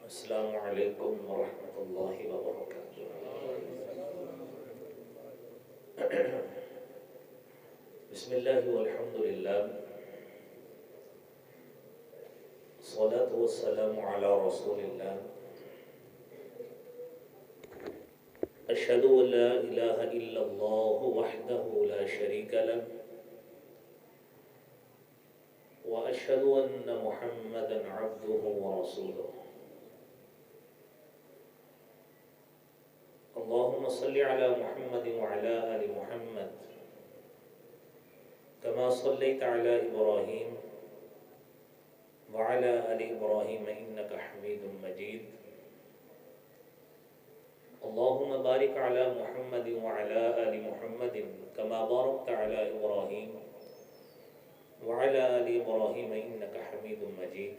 السلام علیکم ورحمۃ اللہ وبرکاتہ۔ بسم اللہ والحمد للہ، الصلاۃ والسلام علی رسول اللہ، اشہد ان لا الہ الا اللہ وحدہ لا شریک لہ واشہد ان محمدا عبدہ ورسولہ۔ اللهم صل على محمد وعلى آل محمد كما صليت على إبراهيم وعلى آل إبراهيم إنك حميد مجيد۔ اللهم بارك على محمد وعلى آل محمد كما باركت على إبراهيم وعلى آل إبراهيم إنك حميد مجيد۔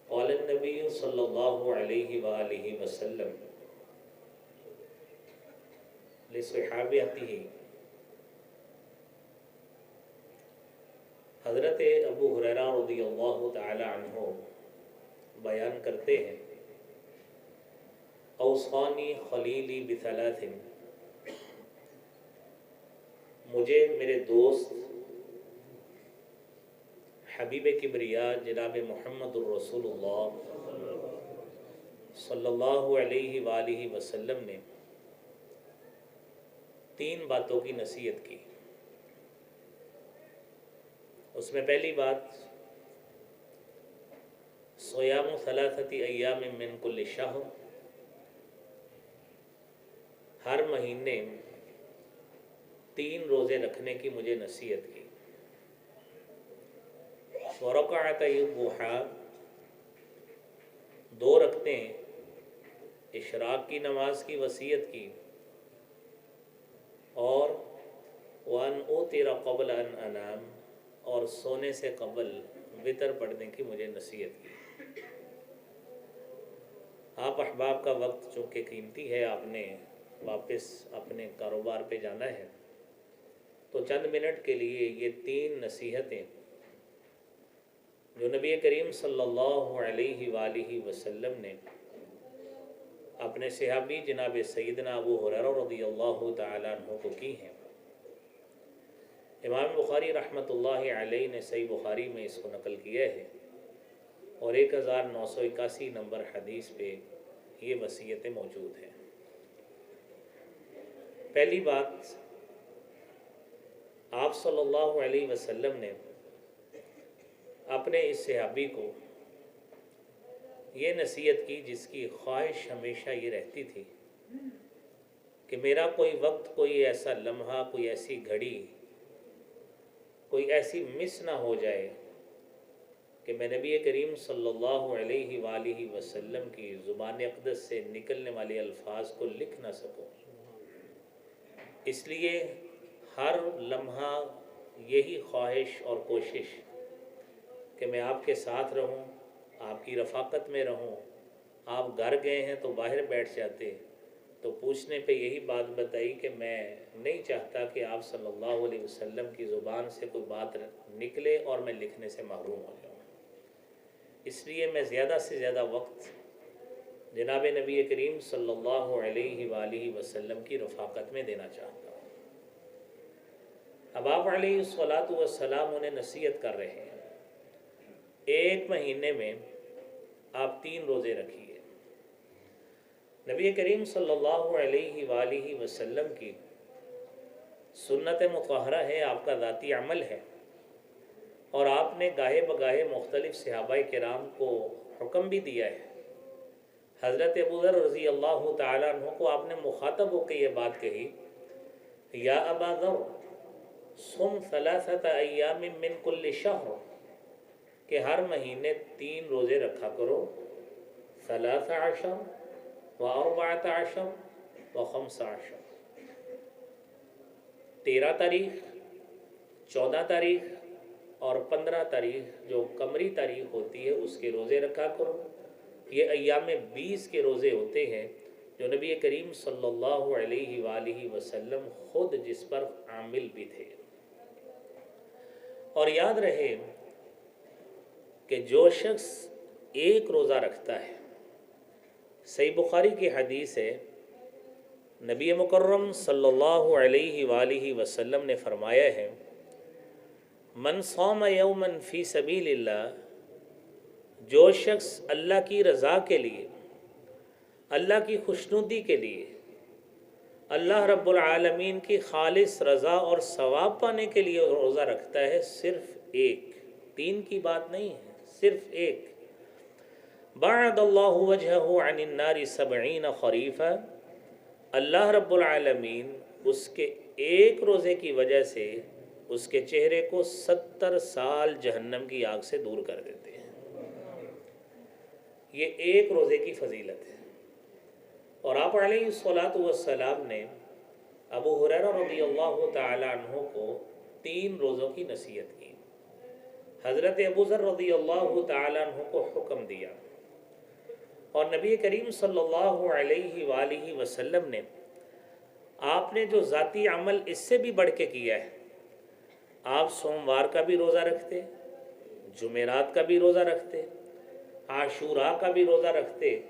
قال النبي صلی اللہ علیہ وآلہ وسلم لصحابته، حضرت ابو ہریرہ رضی اللہ تعالی عنہ بیان کرتے ہیں، اوصانی خلیلی بثلاث، مجھے میرے دوست حبیب کبریا جناب محمد الرسول اللہ صلی اللہ علیہ وآلہ وسلم نے 3 باتوں کی نصیحت کی۔ اس میں پہلی بات صیام 3 ایام من کل شہر، ہر مہینے 3 روزے رکھنے کی مجھے نصیحت کی۔ ورکعتي الضحى، 2 رکعتیں اشراق کی نماز کی وصیت کی، اور وان اوتر قبل ان انام، اور سونے سے قبل وتر پڑھنے کی مجھے نصیحت کی۔ آپ احباب کا وقت چونکہ قیمتی ہے، آپ نے واپس اپنے کاروبار پہ جانا ہے، تو چند منٹ کے لیے یہ 3 نصیحتیں جو نبی کریم صلی اللہ علیہ وآلہ وسلم نے اپنے صحابی جناب سیدنا ابو ہریرہ رضی اللہ تعالی عنہ کو کی ہیں، امام بخاری رحمۃ اللہ علیہ نے صحیح بخاری میں اس کو نقل کیا ہے، اور 1981 نمبر حدیث پہ یہ وصیتیں موجود ہیں۔ پہلی بات، آپ صلی اللہ علیہ وسلم نے اپنے اس صحابی کو یہ نصیحت کی جس کی خواہش ہمیشہ یہ رہتی تھی کہ میرا کوئی وقت، کوئی ایسا لمحہ، کوئی ایسی گھڑی، کوئی ایسی مس نہ ہو جائے کہ میں نبی کریم صلی اللہ علیہ وآلہ وسلم کی زبان اقدس سے نکلنے والے الفاظ کو لکھ نہ سکوں۔ اس لیے ہر لمحہ یہی خواہش اور کوشش کہ میں آپ کے ساتھ رہوں، آپ کی رفاقت میں رہوں۔ آپ گھر گئے ہیں تو باہر بیٹھ جاتے، تو پوچھنے پہ یہی بات بتائی کہ میں نہیں چاہتا کہ آپ صلی اللہ علیہ وسلم کی زبان سے کوئی بات نکلے اور میں لکھنے سے محروم ہو جاؤں۔ اس لیے میں زیادہ سے زیادہ وقت جناب نبی کریم صلی اللہ علیہ وآلہ وسلم کی رفاقت میں دینا چاہتا ہوں۔ اب آپ علیہ الصلاۃ والسلام انہیں نصیحت کر رہے ہیں، 1 مہینے میں آپ 3 روزے رکھیے۔ نبی کریم صلی اللہ علیہ وآلہ وسلم کی سنت مطہرہ ہے، آپ کا ذاتی عمل ہے، اور آپ نے گاہے بگاہے مختلف صحابہ کرام کو حکم بھی دیا ہے۔ حضرت ابو ذر رضی اللہ تعالیٰ عنہ کو آپ نے مخاطب ہو کے یہ بات کہی، یا ابا ذر صم 3 ایام من کل شہر، کہ ہر مہینے 3 روزے رکھا کرو، 13 و 14 و 15، 13 تاریخ، 14 تاریخ اور 15 تاریخ جو قمری تاریخ ہوتی ہے اس کے روزے رکھا کرو۔ یہ ایام 20 کے روزے ہوتے ہیں جو نبی کریم صلی اللہ علیہ وآلہ وسلم خود جس پر عامل بھی تھے۔ اور یاد رہے کہ جو شخص ایک روزہ رکھتا ہے، صحیح بخاری کی حدیث ہے، نبی مکرم صلی اللہ علیہ وآلہ وسلم نے فرمایا ہے، من صام یوما فی سبیل اللہ، جو شخص اللہ کی رضا کے لیے، اللہ کی خوشنودی کے لیے، اللہ رب العالمین کی خالص رضا اور ثواب پانے کے لیے روزہ رکھتا ہے، صرف ایک، 3 کی بات نہیں ہے، صرف ایک، بعد اللہ وجہہ عن النار 70 خریفا، اللہ رب العالمین اس کے ایک روزے کی وجہ سے اس کے چہرے کو 70 سال جہنم کی آگ سے دور کر دیتے ہیں۔ یہ ایک روزے کی فضیلت ہے۔ اور آپ علیہ الصلوۃ والسلام نے ابو ہریرہ رضی اللہ تعالی عنہ کو 3 روزوں کی نصیحت کی۔ حضرت ابو ذر رضی اللہ تعالی عنہ کو حکم دیا، اور نبی کریم صلی اللہ علیہ وآلہ وسلم نے آپ نے جو ذاتی عمل اس سے بھی بڑھ کے کیا ہے، آپ سوموار کا بھی روزہ رکھتے، جمعرات کا بھی روزہ رکھتے، عاشوراء کا بھی روزہ رکھتے،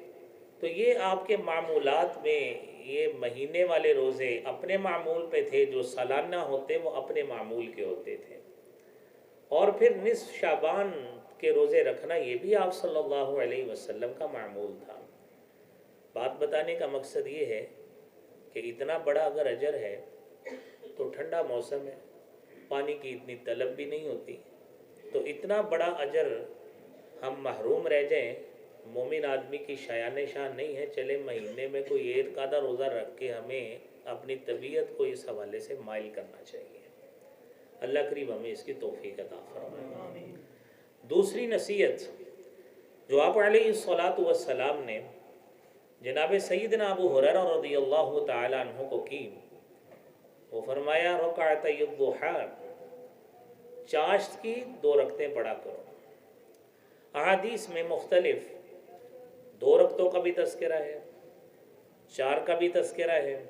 تو یہ آپ کے معمولات میں یہ مہینے والے روزے اپنے معمول پہ تھے، جو سالانہ ہوتے وہ اپنے معمول کے ہوتے تھے، اور پھر نصف شعبان کے روزے رکھنا یہ بھی آپ صلی اللہ علیہ وسلم کا معمول تھا۔ بات بتانے کا مقصد یہ ہے کہ اتنا بڑا اگر اجر ہے تو ٹھنڈا موسم ہے، پانی کی اتنی طلب بھی نہیں ہوتی، تو اتنا بڑا اجر ہم محروم رہ جائیں، مومن آدمی کی شایان شان نہیں ہے۔ چلے مہینے میں کوئی ایک آدھا روزہ رکھ کے ہمیں اپنی طبیعت کو اس حوالے سے مائل کرنا چاہیے۔ اللہ قریب ہمیں اس کی توفیق عطا فرمائے۔ دوسری نصیحت جو آپ علیہ الصلوۃ والسلام نے جناب سیدنا ابو ہریرہ رضی اللہ تعالی عنہ کو کی، وہ فرمایا رکعتی الضحیٰ، چاشت کی 2 رکعتیں پڑھا کرو۔ احادیث میں مختلف 2 رکعتوں کا بھی تذکرہ ہے، 4 کا بھی تذکرہ ہے،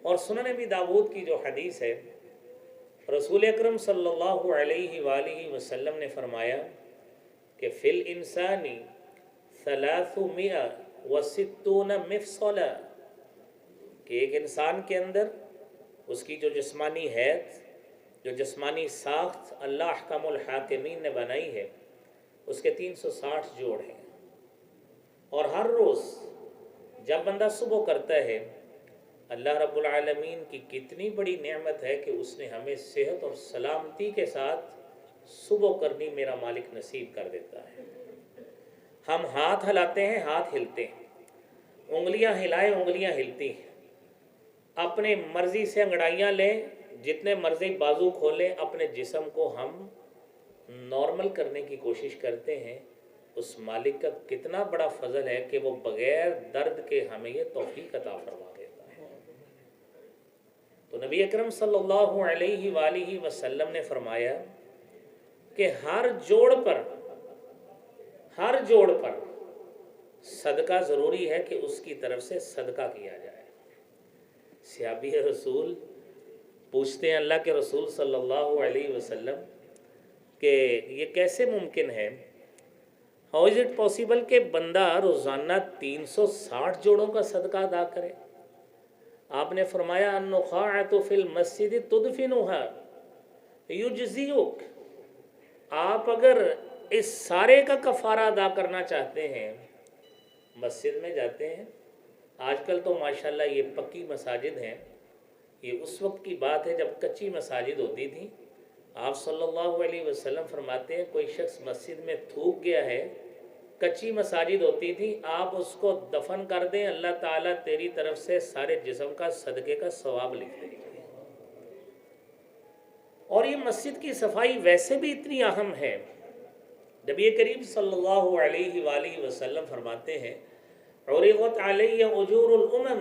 اور سنن ابی داؤد کی جو حدیث ہے، رسول اکرم صلی اللہ علیہ وآلہ وسلم نے فرمایا کہ فی الانسان 360 مفصلا، کہ ایک انسان کے اندر اس کی جو جسمانی حیث، جو جسمانی ساخت اللہ احکم الحاکمین نے بنائی ہے، اس کے 360 جوڑ ہیں، اور ہر روز جب بندہ صبح کرتا ہے، اللہ رب العالمین کی کتنی بڑی نعمت ہے کہ اس نے ہمیں صحت اور سلامتی کے ساتھ صبح کرنی میرا مالک نصیب کر دیتا ہے۔ ہم ہاتھ ہلاتے ہیں، ہاتھ ہلتے ہیں، انگلیاں ہلائیں، انگلیاں ہلتی ہیں، اپنے مرضی سے انگڑائیاں لیں، جتنے مرضی بازو کھولیں، اپنے جسم کو ہم نارمل کرنے کی کوشش کرتے ہیں۔ اس مالک کا کتنا بڑا فضل ہے کہ وہ بغیر درد کے ہمیں یہ توفیق عطا فرما دیتا ہے۔ تو نبی اکرم صلی اللہ علیہ وآلہ وسلم نے فرمایا کہ ہر جوڑ پر صدقہ ضروری ہے کہ اس کی طرف سے صدقہ کیا جائے۔ صحابی رسول پوچھتے ہیں اللہ کے رسول صلی اللہ علیہ وسلم کہ یہ کیسے ممکن ہے، ہاؤ از اٹ پاسبل کہ بندہ روزانہ 360 جوڑوں کا صدقہ ادا کرے؟ آپ نے فرمایا النخاعۃ فی المسجد تدفنها یجزیک، آپ اگر اس سارے کا کفارہ ادا کرنا چاہتے ہیں، مسجد میں جاتے ہیں، آج کل تو ماشاءاللہ یہ پکی مساجد ہیں، یہ اس وقت کی بات ہے جب کچی مساجد ہوتی تھیں۔ آپ صلی اللہ علیہ وسلم فرماتے ہیں کوئی شخص مسجد میں تھوک گیا ہے، کچی مساجد ہوتی تھی، آپ اس کو دفن کر دیں، اللہ تعالیٰ تیری طرف سے سارے جسم کا صدقے کا ثواب لکھ دے گا۔ اور یہ مسجد کی صفائی ویسے بھی اتنی اہم ہے، نبی کریم صلی اللہ علیہ وآلہ وسلم فرماتے ہیں عرضت علی اجور الامم،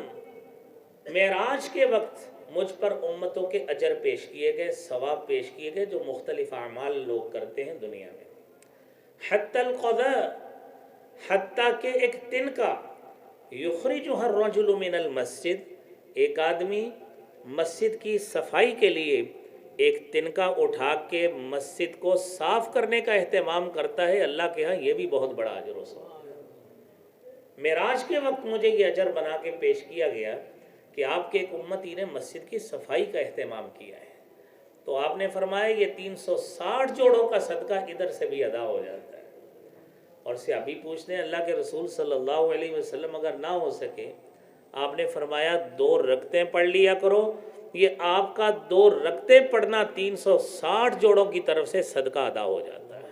معراج کے وقت مجھ پر امتوں کے اجر پیش کیے گئے، ثواب پیش کیے گئے جو مختلف اعمال لوگ کرتے ہیں دنیا میں، حتی القضاء، حتیٰ کہ ایک تنکا، یخرجها الرجل من المسجد، ایک آدمی مسجد کی صفائی کے لیے ایک تنکا اٹھا کے مسجد کو صاف کرنے کا اہتمام کرتا ہے، اللہ کے ہاں یہ بھی بہت بڑا اجر و ثواب ہے۔ معراج کے وقت مجھے یہ اجر بنا کے پیش کیا گیا کہ آپ کے ایک امتی نے مسجد کی صفائی کا اہتمام کیا ہے، تو آپ نے فرمایا یہ 360 جوڑوں کا صدقہ ادھر سے بھی ادا ہو جاتا ہے۔ اور صحابی پوچھتے ہیں اللہ کے رسول صلی اللہ علیہ وسلم اگر نہ ہو سکے، آپ نے فرمایا 2 رکعتیں پڑھ لیا کرو، یہ آپ کا 2 رکعتیں پڑھنا 360 جوڑوں کی طرف سے صدقہ ادا ہو جاتا ہے۔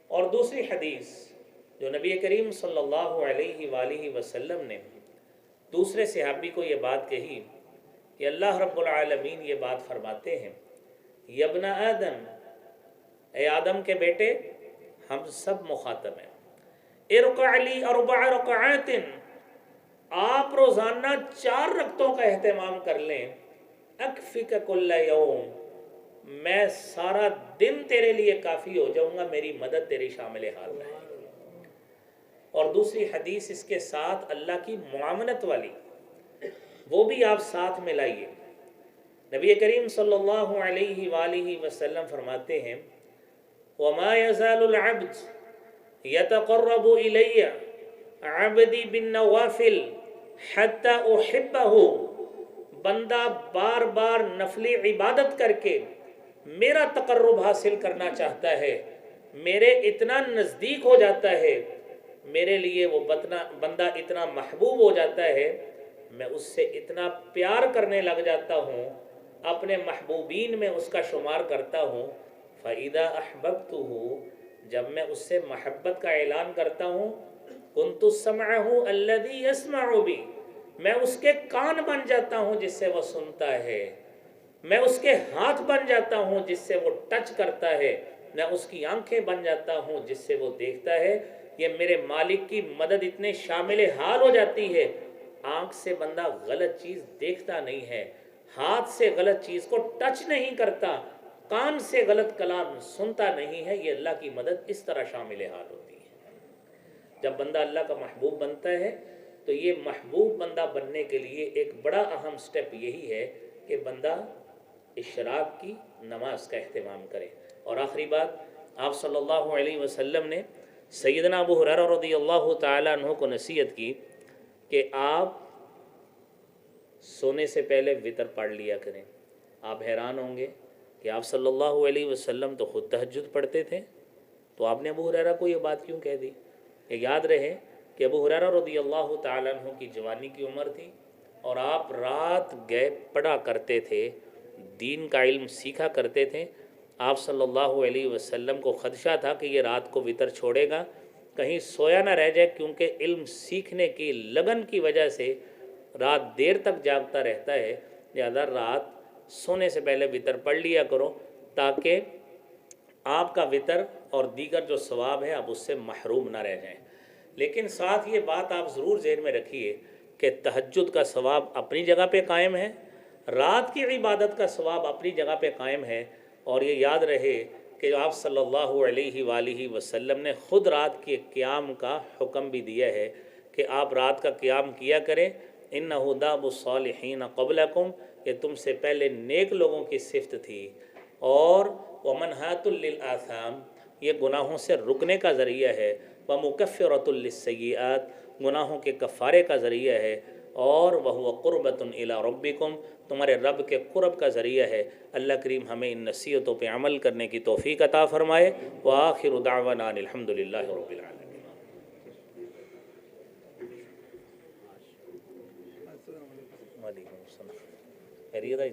اور دوسری حدیث جو نبی کریم صلی اللہ علیہ وآلہ وسلم نے دوسرے صحابی کو یہ بات کہی کہ اللہ رب العالمین یہ بات فرماتے ہیں، یا ابن آدم، اے آدم کے بیٹے، ہم سب مخاطب ہیں، ارکع لی 4 رکعات، آپ روزانہ 4 رکعتوں کا اہتمام کر لیں، اکفک کل یوم، میں سارا دن تیرے لیے کافی ہو جاؤں گا، میری مدد تیری شامل حال رہے گی۔ اور دوسری حدیث اس کے ساتھ اللہ کی معاملت والی، وہ بھی آپ ساتھ میں لائیے۔ نبی کریم صلی اللہ علیہ وآلہ وسلم فرماتے ہیں، وَمَا يَزَالُ الْعَبْدُ يَتَقَرَّبُ إِلَيَّ عَبْدِي بِالنَّوَافِلِ حَتَّى أُحِبَّهُ، بندہ بار بار نفل عبادت کر کے میرا تقرب حاصل کرنا چاہتا ہے، میرے اتنا نزدیک ہو جاتا ہے، میرے لیے وہ بندہ اتنا محبوب ہو جاتا ہے، میں اس سے اتنا پیار کرنے لگ جاتا ہوں، اپنے محبوبین میں اس کا شمار کرتا ہوں۔ فَإِذَا أَحْبَبْتُهُ، جب میں اس سے محبت کا اعلان کرتا ہوں، كُنْتُ سَمْعَهُ الَّذِي يَسْمَعُ بِهِ، میں اس کے کان بن جاتا ہوں جس سے وہ سنتا ہے، میں اس کے ہاتھ بن جاتا ہوں جس سے وہ ٹچ کرتا ہے، میں اس کی آنکھیں بن جاتا ہوں جس سے وہ دیکھتا ہے۔ یہ میرے مالک کی مدد اتنے شامل حال ہو جاتی ہے، آنکھ سے بندہ غلط چیز دیکھتا نہیں ہے، ہاتھ سے غلط چیز کو ٹچ نہیں کرتا، کان سے غلط کلام سنتا نہیں ہے، یہ اللہ کی مدد اس طرح شامل حال ہوتی ہے۔ جب بندہ اللہ کا محبوب بنتا ہے تو یہ محبوب بندہ بننے کے لیے ایک بڑا اہم سٹیپ یہی ہے کہ بندہ اشراق کی نماز کا اہتمام کرے۔ اور آخری بات، آپ صلی اللہ علیہ وسلم نے سیدنا ابو ہریرہ رضی اللہ تعالیٰ عنہ کو نصیحت کی کہ آپ سونے سے پہلے وتر پڑھ لیا کریں۔ آپ حیران ہوں گے کہ آپ صلی اللہ علیہ وسلم تو خود تہجد پڑھتے تھے، تو آپ نے ابو ہریرہ کو یہ بات کیوں کہہ دی؟ کہ یاد رہے کہ ابو ہریرہ رضی اللہ تعالیٰ عنہ کی جوانی کی عمر تھی اور آپ رات گئے پڑھا کرتے تھے، دین کا علم سیکھا کرتے تھے۔ آپ صلی اللہ علیہ وسلم کو خدشہ تھا کہ یہ رات کو وتر چھوڑے گا، کہیں سویا نہ رہ جائے، کیونکہ علم سیکھنے کی لگن کی وجہ سے رات دیر تک جاگتا رہتا ہے، لہذا رات سونے سے پہلے وتر پڑھ لیا کرو تاکہ آپ کا وتر اور دیگر جو ثواب ہے آپ اس سے محروم نہ رہ جائیں۔ لیکن ساتھ یہ بات آپ ضرور ذہن میں رکھیے کہ تہجد کا ثواب اپنی جگہ پہ قائم ہے، رات کی عبادت کا ثواب اپنی جگہ پہ قائم ہے، اور یہ یاد رہے کہ آپ صلی اللہ علیہ وآلہ وسلم نے خود رات کے قیام کا حکم بھی دیا ہے کہ آپ رات کا قیام کیا کریں۔ اِنَّهُ دَابُ الصَّالِحِينَ قَبْلَكُمْ، یہ تم سے پہلے نیک لوگوں کی صفت تھی۔ اور وَمَنْهَاتٌ لِلْآثَامِ، یہ گناہوں سے رکنے کا ذریعہ ہے، وَمُكَفِّرَةٌ لِلسَّيِّئَاتِ، گناہوں کے کفارے کا ذریعہ ہے، اور وَهُوَ قُرْبَةٌ إِلَىٰ رَبِّكُمْ، تمہارے رب کے قرب کا ذریعہ ہے۔ اللہ کریم ہمیں ان نصیحتوں پہ عمل کرنے کی توفیق عطا فرمائے۔ وآخر دعوانا ان الحمد للہ رب العالمین۔ وعلیکم السلام۔ خیریت ہے؟